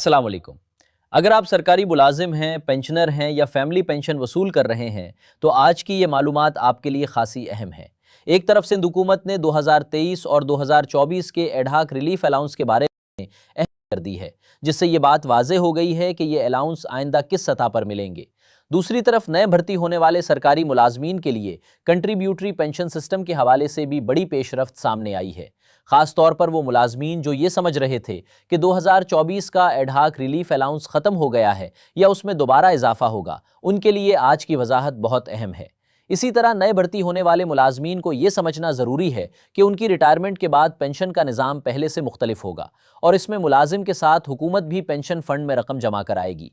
अस्सलाम वालेकुम। अगर आप सरकारी मुलाजिम हैं, पेंशनर हैं या फैमिली पेंशन वसूल कर रहे हैं तो आज की ये मालूमात आपके लिए खासी अहम है। एक तरफ सिंध हुकूमत ने 2023 और 2024 के एडहाक रिलीफ अलाउंस के बारे में अहम कर दी है, जिससे ये बात वाज़ेह हो गई है कि ये अलाउंस आइंदा किस सतह पर मिलेंगे। दूसरी तरफ नए भर्ती होने वाले सरकारी मुलाजमीन के लिए कंट्रीब्यूटरी पेंशन सिस्टम के हवाले से भी बड़ी पेशरफ्त सामने आई है। ख़ास तौर पर वो मुलाजमीन जो ये समझ रहे थे कि 2024 का एडहाक रिलीफ अलाउंस ख़त्म हो गया है या उसमें दोबारा इजाफा होगा, उनके लिए आज की वजाहत बहुत अहम है। इसी तरह नए भर्ती होने वाले मुलाजमीन को ये समझना ज़रूरी है कि उनकी रिटायरमेंट के बाद पेंशन का निज़ाम पहले से मुख्तलिफ होगा और इसमें मुलाजिम के साथ हुकूमत भी पेंशन फ़ंड में रकम जमा कराएगी।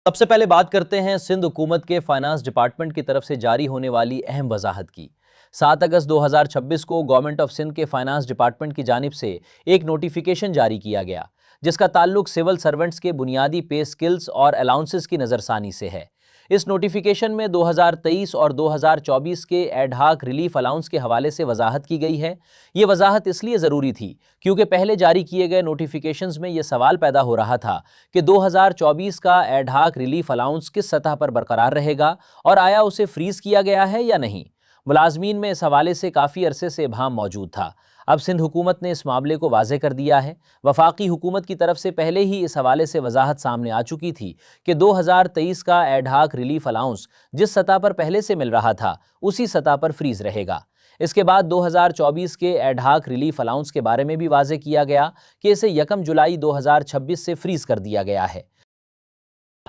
सबसे पहले बात करते हैं सिंध हुकूमत के फाइनेंस डिपार्टमेंट की तरफ से जारी होने वाली अहम वजाहत की। 7 अगस्त 2026 को गवर्नमेंट ऑफ सिंध के फाइनेंस डिपार्टमेंट की जानिब से एक नोटिफिकेशन जारी किया गया, जिसका ताल्लुक सिविल सर्वेंट्स के बुनियादी पे स्किल्स और अलाउंसेस की नज़रसानी से है। इस नोटिफिकेशन में 2023 और 2024 के एडहाक रिलीफ अलाउंस के हवाले से वजाहत की गई है। ये वजाहत इसलिए ज़रूरी थी क्योंकि पहले जारी किए गए नोटिफिकेशंस में ये सवाल पैदा हो रहा था कि 2024 का एडहाक रिलीफ अलाउंस किस सतह पर बरकरार रहेगा और आया उसे फ्रीज़ किया गया है या नहीं। मुलाजमीन में इस हवाले से काफ़ी अरसे से इबहाम मौजूद था। अब सिंध हुकूमत ने इस मामले को वाज़ेह कर दिया है। वफाकी हुकूमत की तरफ से पहले ही इस हवाले से वजाहत सामने आ चुकी थी कि 2023 का एडहाक रिलीफ अलाउंस जिस सतह पर पहले से मिल रहा था उसी सतह पर फ्रीज रहेगा। इसके बाद 2024 के एडहाक रिलीफ अलाउंस के बारे में भी वाज़ेह किया गया कि इसे 1 जुलाई 2026 से फ्रीज कर दिया गया है।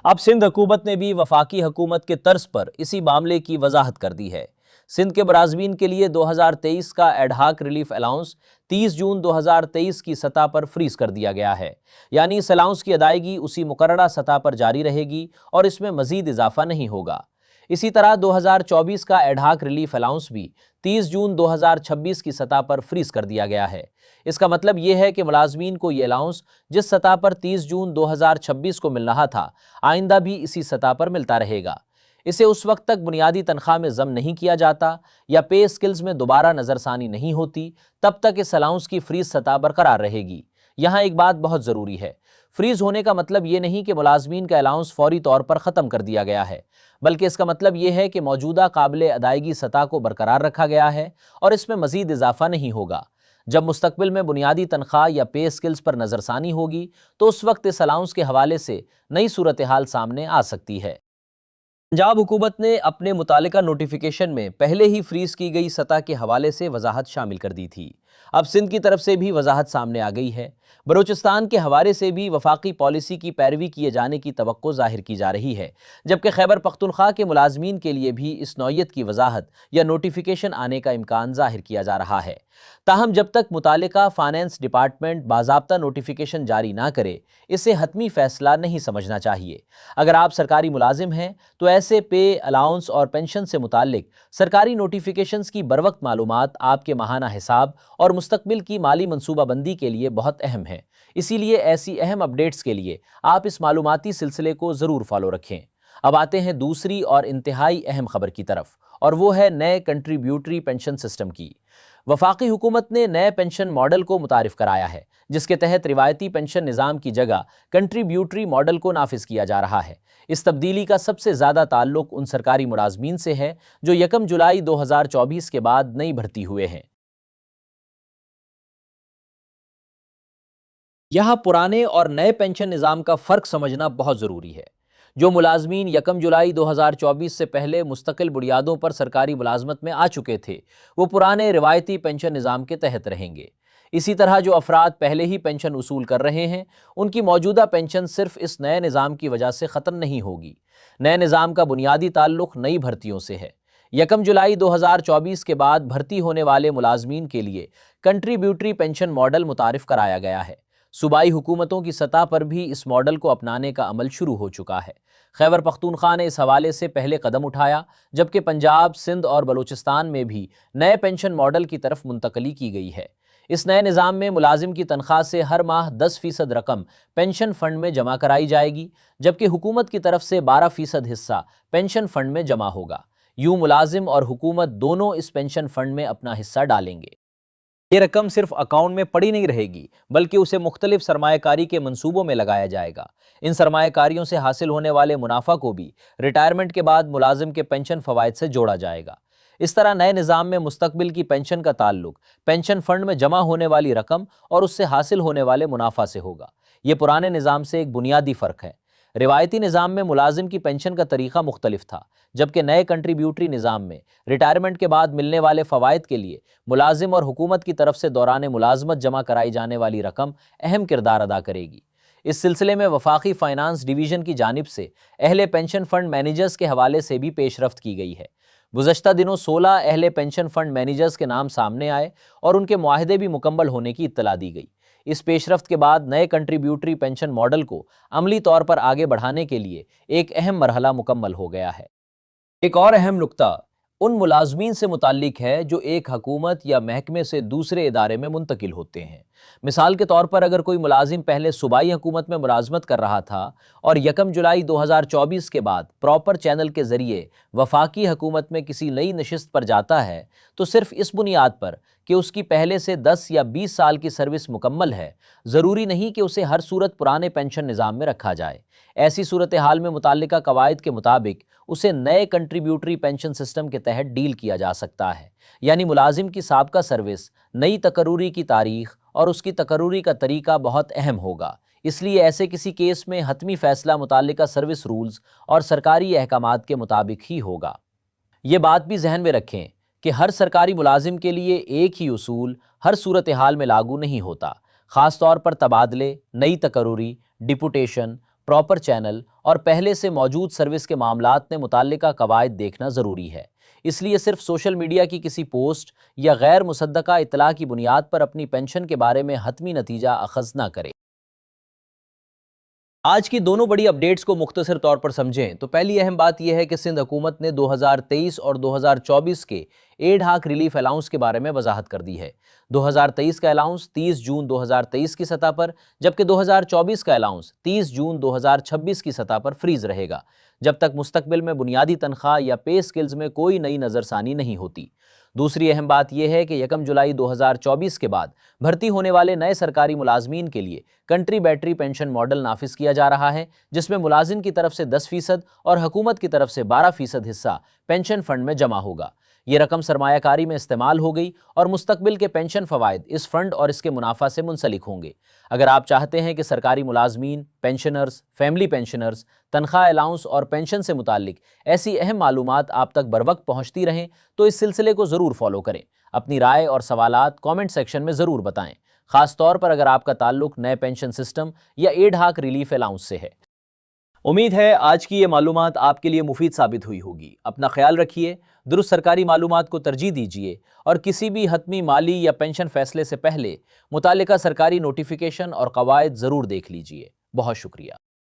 अब सिंध हुकूमत ने भी वफाकी हुकूमत के तर्ज पर इसी मामले की वजाहत कर दी है। सिंध के मुलाजमीन के लिए 2023 का एडहाक रिलीफ अलाउंस 30 जून 2023 की सतह पर फ्रीज कर दिया गया है, यानी इस अलाउंस की अदायगी उसी मुकर्ररा सतह पर जारी रहेगी और इसमें मजीद इजाफा नहीं होगा। इसी तरह 2024 का एडहाक रिलीफ अलाउंस भी 30 जून 2026 की सतह पर फ्रीज कर दिया गया है। इसका मतलब ये है कि मुलाजमीन को ये अलाउंस जिस सतह पर 30 जून 2026 को मिल रहा था, आइंदा भी इसी सतह पर मिलता रहेगा। इसे उस वक्त तक बुनियादी तनख्वाह में ज़म नहीं किया जाता या पे स्किल्स में दोबारा नज़रसानी नहीं होती, तब तक इस अलाउंस की फ्रीज सतह बरकरार रहेगी। यहाँ एक बात बहुत ज़रूरी है, फ्रीज होने का मतलब ये नहीं कि मुलाजमीन का अलाउंस फौरी तौर पर ख़त्म कर दिया गया है, बल्कि इसका मतलब ये है कि मौजूदा काबिल अदायगी सतह को बरकरार रखा गया है और इसमें मज़ीद इजाफा नहीं होगा। जब मुस्तकबिल में बुनियादी तनख्वाह या पे स्किल्स पर नज़रसानी होगी तो उस वक्त इस अलाउंस के हवाले से नई सूरत हाल सामने आ सकती है। पंजाब हुकूमत ने अपने मुतालिका नोटिफिकेशन में पहले ही फ्रीज की गई सतह के हवाले से वजाहत शामिल कर दी थी। अब सिंध की तरफ से भी वजाहत सामने आ गई है। बलूचिस्तान के हवाले से भी वफाकी पॉलिसी की पैरवी किए जाने की तवक्को ज़ाहिर की जा रही है, जबकि खैबर पख्तूनख्वा के मुलाजमीन के लिए भी इस नौयत की वजाहत या नोटिफिकेशन आने का इम्कान ज़ाहिर किया जा रहा है। ताहम जब तक मुतालिका फाइनेंस डिपार्टमेंट बाज़ाब्ता नोटिफिकेशन जारी ना करे, इसे हतमी फ़ैसला नहीं समझना चाहिए। अगर आप सरकारी मुलाजिम हैं तो ऐसे पे, अलाउंस और पेंशन से मुताल्लिक सरकारी नोटिफिकेशंस की बरवक्त मालूमात आपके माहाना हिसाब और मुस्तकबिल की माली मनसूबाबंदी के लिए बहुत अहम है। इसीलिए ऐसी अहम अपडेट्स के लिए आप इस मालूमाती सिलसिले को ज़रूर फॉलो रखें। अब आते हैं दूसरी और इंतहाई अहम खबर की तरफ, और वो है नए कंट्रीब्यूटरी पेंशन सिस्टम की। वफाकी हुकूमत ने नए पेंशन मॉडल को मुतारिफ कराया है, जिसके तहत रिवायती पेंशन निज़ाम की जगह कंट्रीब्यूटरी मॉडल को नाफिज किया जा रहा है। इस तब्दीली का सबसे ज़्यादा ताल्लुक उन सरकारी मुलाजमीन से है जो 1 जुलाई 2024 के बाद नई भर्ती हुए हैं। यहाँ पुराने और नए पेंशन निज़ाम का फ़र्क समझना बहुत ज़रूरी है। जो मुलाजमीन 1 जुलाई 2024 से पहले मुस्तकिल बुनियादों पर सरकारी मुलाजमत में आ चुके थे, वो पुराने रिवायती पेंशन निज़ाम के तहत रहेंगे। इसी तरह जो अफराद पहले ही पेंशन वसूल कर रहे हैं, उनकी मौजूदा पेंशन सिर्फ इस नए निज़ाम की वजह से ख़त्म नहीं होगी। नए निज़ाम का बुनियादी ताल्लुक नई भर्तियों से है। 1 जुलाई 2024 के बाद भर्ती होने वाले मुलाजमीन के लिए कंट्रीब्यूटरी पेंशन मॉडल मुतारिफ कराया गया है। सूबाई हुकूमतों की सतह पर भी इस मॉडल को अपनाने का अमल शुरू हो चुका है। खैबर पख्तूनख्वा ने इस हवाले से पहले कदम उठाया, जबकि पंजाब, सिंध और बलूचिस्तान में भी नए पेंशन मॉडल की तरफ मुंतकली की गई है। इस नए निज़ाम में मुलाजिम की तनख्वाह से हर माह 10% रकम पेंशन फ़ंड में जमा कराई जाएगी, जबकि हुकूमत की तरफ से 12% हिस्सा पेंशन फ़ंड में जमा होगा। यूँ मुलाजिम और हुकूमत दोनों इस पेंशन फ़ंड में अपना हिस्सा डालेंगे। یہ رقم صرف اکاؤنٹ میں پڑی نہیں رہے گی بلکہ اسے مختلف سرمایہ کاری کے منصوبوں میں لگایا جائے گا۔ ان سرمایہ کاریوں سے حاصل ہونے والے منافع کو بھی ریٹائرمنٹ کے بعد ملازم کے پینشن فوائد سے جوڑا جائے گا۔ اس طرح نئے نظام میں مستقبل کی پینشن کا تعلق پینشن فنڈ میں جمع ہونے والی رقم اور اس سے حاصل ہونے والے منافع سے ہوگا۔ یہ پرانے نظام سے ایک بنیادی فرق ہے۔ روایتی نظام میں ملازم کی پینشن کا طریقہ مختلف تھا، جبکہ نئے کنٹریبیوٹری نظام میں ریٹائرمنٹ کے بعد ملنے والے فوائد کے لیے ملازم اور حکومت کی طرف سے دوران ملازمت جمع کرائی جانے والی رقم اہم کردار ادا کرے گی۔ اس سلسلے میں وفاقی فائنانس ڈویژن کی جانب سے اہل پینشن فنڈ مینیجرز کے حوالے سے بھی پیش رفت کی گئی ہے۔ گزشتہ دنوں 16 اہل پینشن فنڈ مینیجرز کے نام سامنے آئے اور ان کے معاہدے بھی مکمل ہونے کی اطلاع دی گئی۔ اس پیش رفت کے بعد نئے کنٹریبیوٹری پینشن ماڈل کو عملی طور پر آگے بڑھانے کے لیے ایک اہم مرحلہ مکمل ہو گیا ہے۔ ایک اور اہم نکتہ ان ملازمین سے متعلق ہے جو ایک حکومت یا محکمے سے دوسرے ادارے میں منتقل ہوتے ہیں۔ مثال کے طور پر اگر کوئی ملازم پہلے صوبائی حکومت میں ملازمت کر رہا تھا اور 1 جولائی 2024 کے بعد پراپر چینل کے ذریعے وفاقی حکومت میں کسی نئی نشست پر جاتا ہے، تو صرف اس بنیاد پر کہ اس کی پہلے سے 10 یا 20 سال کی سروس مکمل ہے، ضروری نہیں کہ اسے ہر صورت پرانے پینشن نظام میں رکھا جائے۔ ایسی صورتحال میں متعلقہ قواعد کے مطابق اسے نئے کنٹریبیوٹری پینشن سسٹم کے تحت ڈیل کیا جا سکتا ہے، یعنی ملازم کی سابقہ سروس، نئی تقرری کی تاریخ اور اس کی تقرری کا طریقہ بہت اہم ہوگا۔ اس لیے ایسے کسی کیس میں حتمی فیصلہ متعلقہ سروس رولز اور سرکاری احکامات کے مطابق ہی ہوگا۔ یہ بات بھی ذہن میں رکھیں کہ ہر سرکاری ملازم کے لیے ایک ہی اصول ہر صورتحال میں لاگو نہیں ہوتا۔ خاص طور پر تبادلے، نئی تقرری، ڈپوٹیشن، پراپر چینل اور پہلے سے موجود سروس کے معاملات میں متعلقہ قواعد دیکھنا ضروری ہے۔ اس لیے صرف سوشل میڈیا کی کسی پوسٹ یا غیر مصدقہ اطلاع کی بنیاد پر اپنی پینشن کے بارے میں حتمی نتیجہ اخذ نہ کریں۔ آج کی دونوں بڑی اپڈیٹس کو مختصر طور پر سمجھیں تو پہلی اہم بات یہ ہے کہ سندھ حکومت نے 2023 اور 2024 کے ایڈ ہاک ریلیف الاؤنس کے بارے میں وضاحت کر دی ہے۔ 2023 کا الاؤنس 30 جون 2023 کی سطح پر، جبکہ 2024 کا الاؤنس 30 جون 2026 کی سطح پر فریز رہے گا، جب تک مستقبل میں بنیادی تنخواہ یا پے سکلز میں کوئی نئی نظر ثانی نہیں ہوتی۔ دوسری اہم بات یہ ہے کہ 1 جولائی 2024 کے بعد بھرتی ہونے والے نئے سرکاری ملازمین کے لیے کنٹری بیٹری پینشن ماڈل نافذ کیا جا رہا ہے، جس میں ملازم کی طرف سے 10% اور حکومت کی طرف سے 12% حصہ پینشن فنڈ میں جمع ہوگا۔ یہ رقم سرمایہ کاری میں استعمال ہو گئی اور مستقبل کے پینشن فوائد اس فنڈ اور اس کے منافع سے منسلک ہوں گے۔ اگر آپ چاہتے ہیں کہ سرکاری ملازمین، پینشنرز، فیملی پینشنرز، تنخواہ الاؤنس اور پینشن سے متعلق ایسی اہم معلومات آپ تک بروقت پہنچتی رہیں تو اس سلسلے کو ضرور فالو کریں۔ اپنی رائے اور سوالات کامنٹ سیکشن میں ضرور بتائیں، خاص طور پر اگر آپ کا تعلق نئے پینشن سسٹم یا ایڈ ہاک ریلیف الاؤنس سے ہے۔ امید ہے آج کی یہ معلومات آپ کے لیے مفید ثابت ہوئی ہوگی۔ اپنا خیال رکھیے، درست سرکاری معلومات کو ترجیح دیجیے اور کسی بھی حتمی مالی یا پینشن فیصلے سے پہلے متعلقہ سرکاری نوٹیفیکیشن اور قواعد ضرور دیکھ لیجیے۔ بہت شکریہ۔